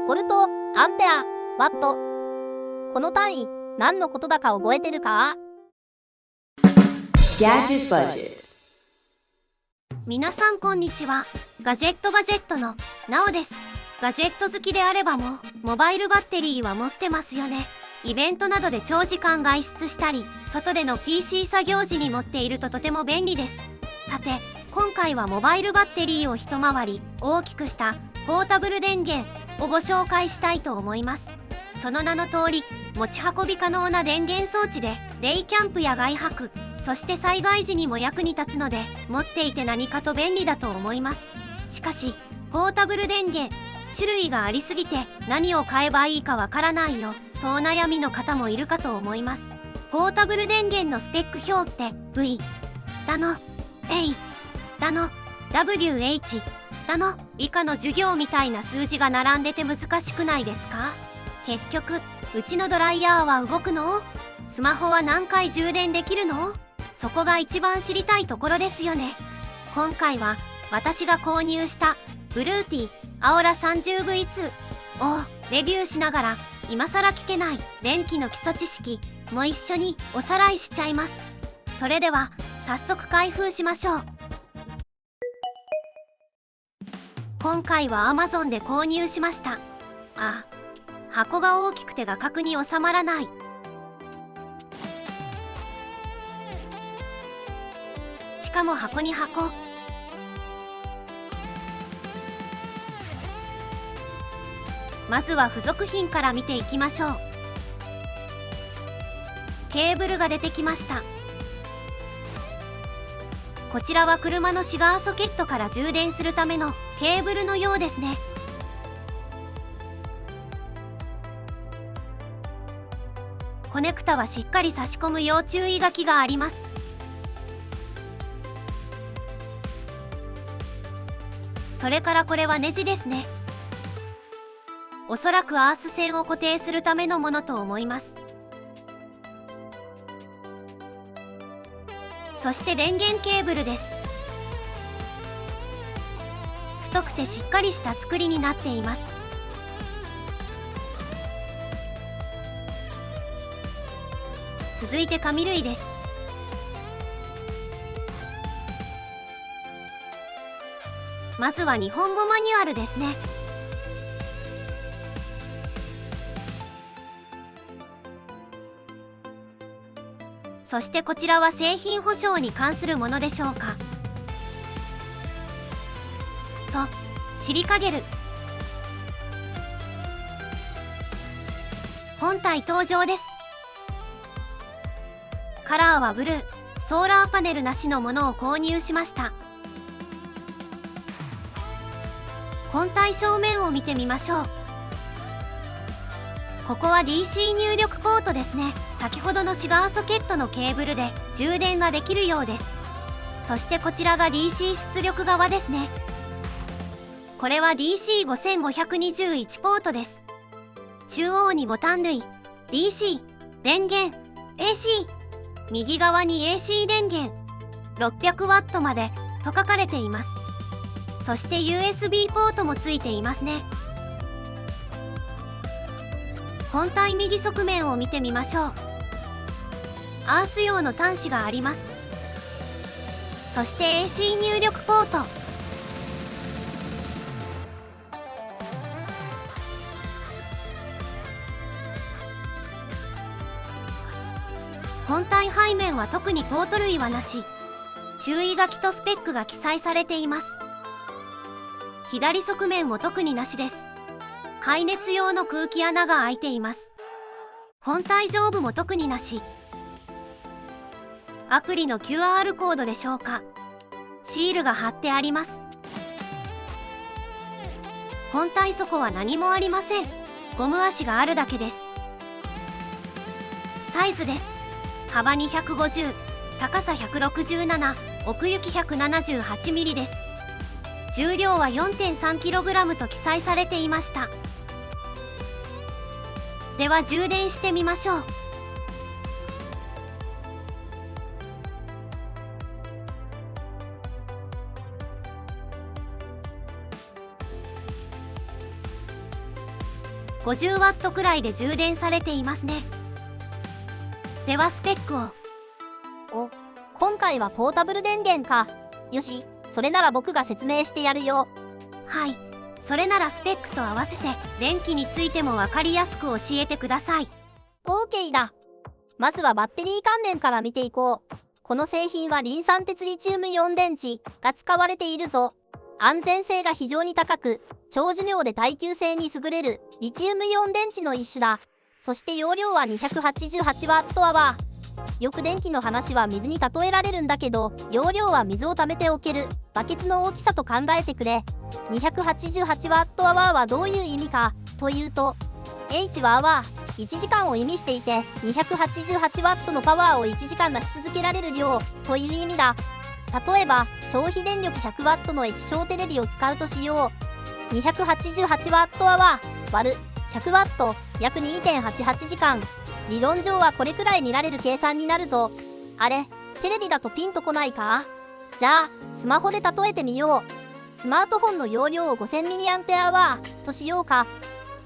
ボルト、アンペア、ワット。この単位、何のことだか覚えてるか？皆さんこんにちは。ガジェットバジェットのなおです。ガジェット好きであればモバイルバッテリーは持ってますよね。イベントなどで長時間外出したり、外での PC 作業時に持っているととても便利です。さて、今回はモバイルバッテリーを一回り大きくしたポータブル電源をご紹介したいと思います。その名の通り、持ち運び可能な電源装置でデイキャンプや外泊、そして災害時にも役に立つので、持っていて何かと便利だと思います。しかし、ポータブル電源、種類がありすぎて何を買えばいいかわからないよとお悩みの方もいるかと思います。ポータブル電源のスペック表って V だの A だの WH だの以下の授業みたいな数字が並んでて難しくないですか？結局、うちのドライヤーは動くの？スマホは何回充電できるの？そこが一番知りたいところですよね。今回は私が購入したブルーティーアオラ 30V2 をレビューしながら、今更聞けない電気の基礎知識も一緒におさらいしちゃいます。それでは早速開封しましょう。今回は Amazon で購入しました。箱が大きくて画角に収まらない。しかも箱に箱。まずは付属品から見ていきましょう。ケーブルが出てきました。こちらは車のシガーソケットから充電するためのケーブルのようですね。コネクタはしっかり差し込む要注意書きがあります。それからこれはネジですね。おそらくアース線を固定するためのものと思います。そして電源ケーブルです。太くてしっかりした作りになっています。続いて紙類です。まずは日本語マニュアルですね。そしてこちらは製品保証に関するものでしょうか。と、シリカゲル。本体登場です。カラーはブルー、ソーラーパネルなしのものを購入しました。本体正面を見てみましょう。ここは DC 入力ポートですね。先ほどのシガーソケットのケーブルで充電ができるようです。そしてこちらが DC 出力側ですね。これは DC5521 ポートです。中央にボタン類、DC、電源、AC。右側に AC 電源、600W までと書かれています。そして USB ポートもついていますね。本体右側面を見てみましょう。アース用の端子があります。そして AC 入力ポート。本体背面は特にポート類はなし。注意書きとスペックが記載されています。左側面も特になしです。排熱用の空気穴が開いています。本体上部も特になし。アプリの QR コードでしょうか。シールが貼ってあります。本体底は何もありません。ゴム足があるだけです。サイズです。幅250、高さ167、奥行き 178mm です。重量は 4.3kg と記載されていました。では充電してみましょう。50W くらいで充電されていますね。ではスペックを。今回はポータブル電源か。よし、それなら僕が説明してやるよ。はい、それならスペックと合わせて電気についても分かりやすく教えてください。OK だ。まずはバッテリー関連から見ていこう。この製品はリン酸鉄リチウムイオン電池が使われているぞ。安全性が非常に高く、長寿命で耐久性に優れるリチウムイオン電池の一種だ。そして容量は 288Wh。よく電気の話は水に例えられるんだけど、容量は水を溜めておけるバケツの大きさと考えてくれ。288Whはどういう意味かというと、H は1時間を意味していて、288W のパワーを1時間出し続けられる量という意味だ。例えば消費電力 100W の液晶テレビを使うとしよう。 288Wh 割る 100W 約 2.88 時間。理論上はこれくらい見られる計算になるぞ。あれ、テレビだとピンとこないか？じゃあスマホで例えてみよう。スマートフォンの容量を 5000mAh としようか。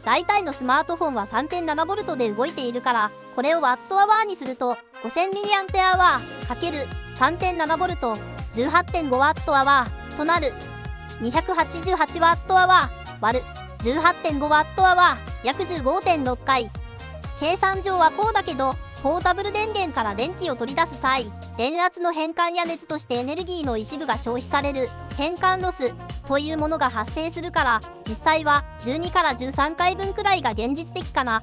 大体のスマートフォンは 3.7V で動いているから、これを Wh にすると 5000mAh×3.7V 18.5Wh となる。 288Wh 割る 18.5Wh 約 15.6 回。計算上はこうだけど、ポータブル電源から電気を取り出す際、電圧の変換や熱としてエネルギーの一部が消費される変換ロスというものが発生するから、実際は12から13回分くらいが現実的かな。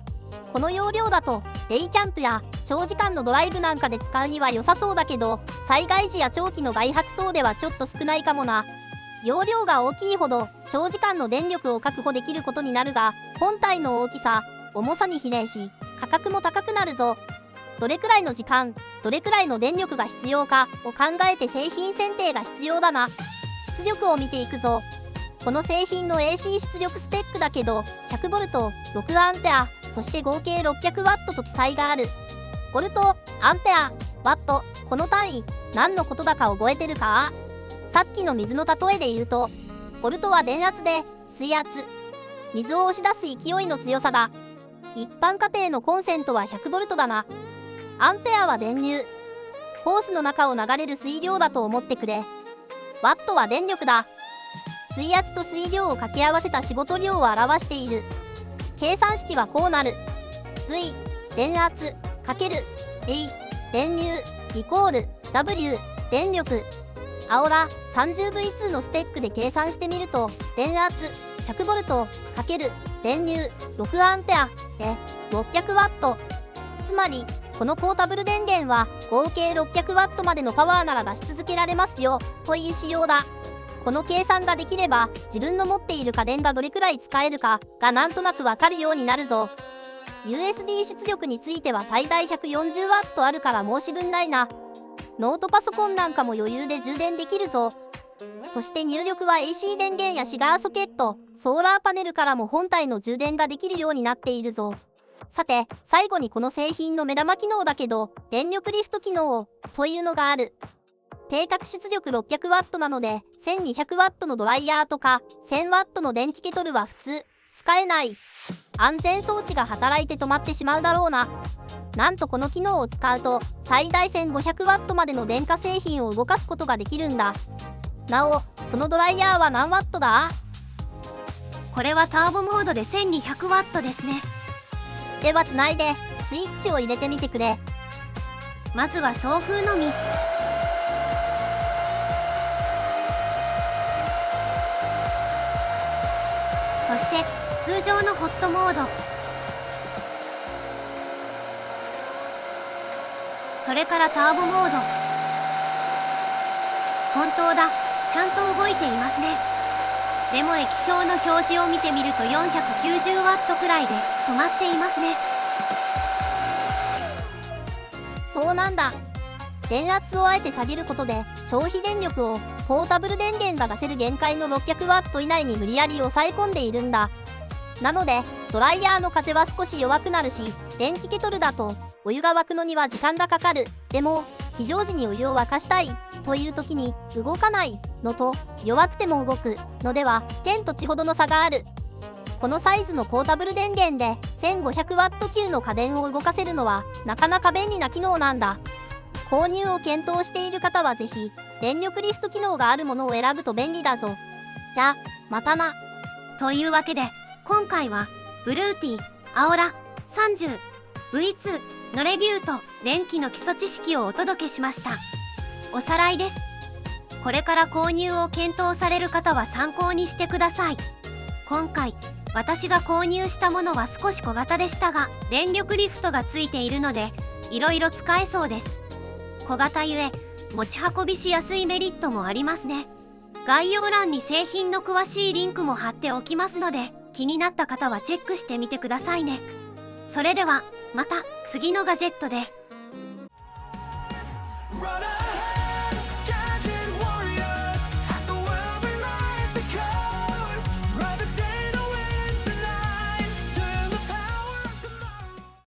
この容量だとデイキャンプや長時間のドライブなんかで使うには良さそうだけど、災害時や長期の外泊等ではちょっと少ないかもな。容量が大きいほど長時間の電力を確保できることになるが、本体の大きさ、重さに比例し価格も高くなるぞ。どれくらいの時間、どれくらいの電力が必要かを考えて製品選定が必要だな。出力を見ていくぞ。この製品の AC 出力スペックだけど 100V、6A、そして合計 600W と記載がある。ボルト、アンペア、ワット、この単位何のことだか覚えてるか？さっきの水の例えで言うと、ボルトは電圧で水圧、水を押し出す勢いの強さだ。一般家庭のコンセントは 100V だな。アンペアは電流、ホースの中を流れる水量だと思ってくれ。ワットは電力だ。水圧と水量を掛け合わせた仕事量を表している。計算式はこうなる。 V 電圧×A 電流イコール W 電力。青ら 30V2 のスペックで計算してみると、電圧 100V× 電流 6A で 600W。 つまりこのポータブル電源は合計 600W までのパワーなら出し続けられますよという仕様だ。この計算ができれば、自分の持っている家電がどれくらい使えるかがなんとなくわかるようになるぞ。 USB 出力については最大 140W あるから申し分ないな。ノートパソコンなんかも余裕で充電できるぞ。そして入力は AC 電源やシガーソケット、ソーラーパネルからも本体の充電ができるようになっているぞ。さて最後にこの製品の目玉機能だけど、電力リフト機能というのがある。定格出力 600W なので 1200W のドライヤーとか 1000W の電気ケトルは普通使えない。安全装置が働いて止まってしまうだろうな。なんとこの機能を使うと最大 1500W までの電化製品を動かすことができるんだ。なおそのドライヤーは何ワットだ？これはターボモードで 1200W ですね。ではつないでスイッチを入れてみてくれ。まずは送風のみ。そして通常のホットモード。それからターボモード。本当だ、ちゃんと動いていますね。でも液晶の表示を見てみると 490W くらいで止まっていますね。そうなんだ。電圧をあえて下げることで消費電力をポータブル電源が出せる限界の 600W 以内に無理やり抑え込んでいるんだ。なのでドライヤーの風は少し弱くなるし、電気ケトルだとお湯が沸くのには時間がかかる。でも非常時にお湯を沸かしたいという時に動かないのと、弱くても動くのでは天と地ほどの差がある。このサイズのポータブル電源で 1500W 級の家電を動かせるのはなかなか便利な機能なんだ。購入を検討している方はぜひ電力リフト機能があるものを選ぶと便利だぞ。じゃ、またな。というわけで今回はブルーティーアオラ 30V2 のレビューと電気の基礎知識をお届けしました。おさらいです。これから購入を検討される方は参考にしてください。今回私が購入したものは少し小型でしたが電力リフトがついているのでいろいろ使えそうです。小型ゆえ持ち運びしやすいメリットもありますね。概要欄に製品の詳しいリンクも貼っておきますので気になった方はチェックしてみてくださいね。それではまた次のガジェットで。